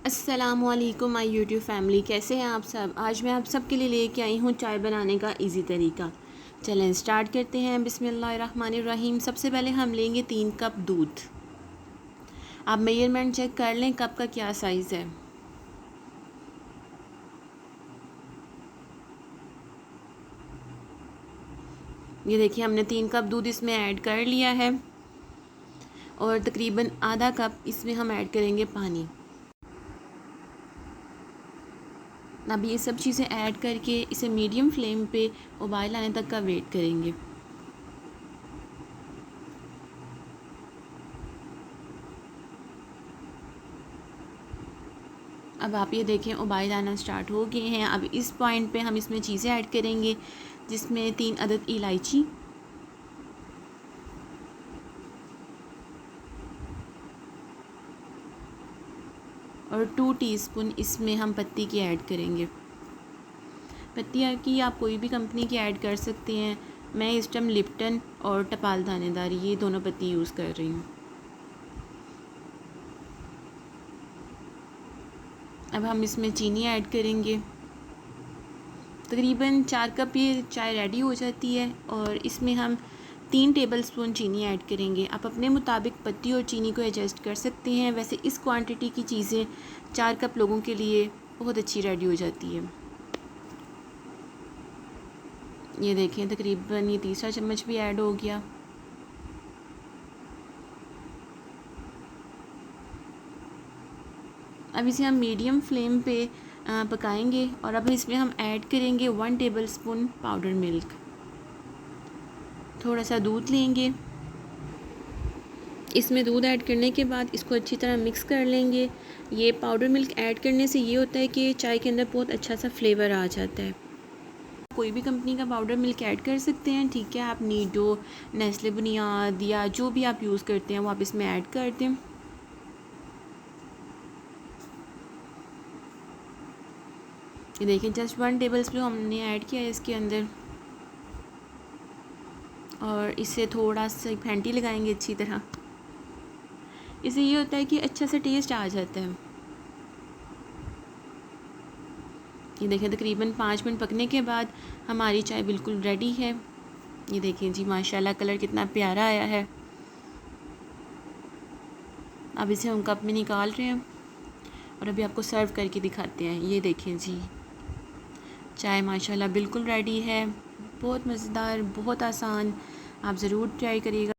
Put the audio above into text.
अस्सलामुअलैकुम my YouTube family, कैसे हैं आप सब। आज मैं आप सब के लिए लेके आई हूँ चाय बनाने का इजी तरीका। चलें स्टार्ट करते हैं। बिस्मिल्लाहिर्रहमानिर्रहीम। सबसे पहले हम लेंगे 3 कप दूध। आप मेजरमेंट चेक कर लें कप का क्या साइज़ है। ये देखिए हमने 3 कप दूध इसमें ऐड कर लिया है और तकरीबन आधा कप इसमें हम ऐड करेंगे पानी। अब ये सब चीज़ें ऐड करके इसे मीडियम फ्लेम पे उबाल आने तक का वेट करेंगे। अब आप ये देखें उबाल आना स्टार्ट हो गए हैं। अब इस पॉइंट पे हम इसमें चीज़ें ऐड करेंगे, जिसमें 3 अदद इलायची और 2 टीस्पून इसमें हम पत्ती की ऐड करेंगे। पत्ती की आप कोई भी कंपनी की ऐड कर सकते हैं। मैं इस टाइम लिप्टन और टपाल दानेदार ये दोनों पत्ती यूज़ कर रही हूँ। अब हम इसमें चीनी ऐड करेंगे। तकरीबन 4 कप ये चाय रेडी हो जाती है और इसमें हम 3 टेबलस्पून चीनी ऐड करेंगे। आप अपने मुताबिक पत्ती और चीनी को एडजस्ट कर सकते हैं। वैसे इस क्वांटिटी की चीज़ें 4 कप लोगों के लिए बहुत अच्छी रेडी हो जाती है। ये देखें तकरीबन ये तीसरा चम्मच भी ऐड हो गया। अब इसे हम मीडियम फ्लेम पे पकाएंगे और अब इसमें हम ऐड करेंगे 1 टेबलस्पून पाउडर मिल्क। थोड़ा सा दूध लेंगे। इसमें दूध ऐड करने के बाद इसको अच्छी तरह मिक्स कर लेंगे। ये पाउडर मिल्क ऐड करने से ये होता है कि चाय के अंदर बहुत अच्छा सा फ्लेवर आ जाता है। कोई भी कंपनी का पाउडर मिल्क ऐड कर सकते हैं, ठीक है। आप नीडो, नेस्ले बुनियाद या जो भी आप यूज़ करते हैं वो आप इसमें ऐड कर दें। ये देखिए जस्ट 1 टेबलस्पून हमने ऐड किया है इसके अंदर और इसे थोड़ा सा फेंटी लगाएंगे अच्छी तरह। इससे ये होता है कि अच्छा सा टेस्ट आ जाता है। ये देखें तकरीबन 5 मिनट पकने के बाद हमारी चाय बिल्कुल रेडी है। ये देखें जी माशाल्लाह कलर कितना प्यारा आया है। अब इसे हम कप में निकाल रहे हैं और अभी आपको सर्व करके दिखाते हैं। ये देखें जी चाय माशाल्लाह बिल्कुल रेडी है। बहुत मज़ेदार, बहुत आसान। आप ज़रूर ट्राई करिएगा।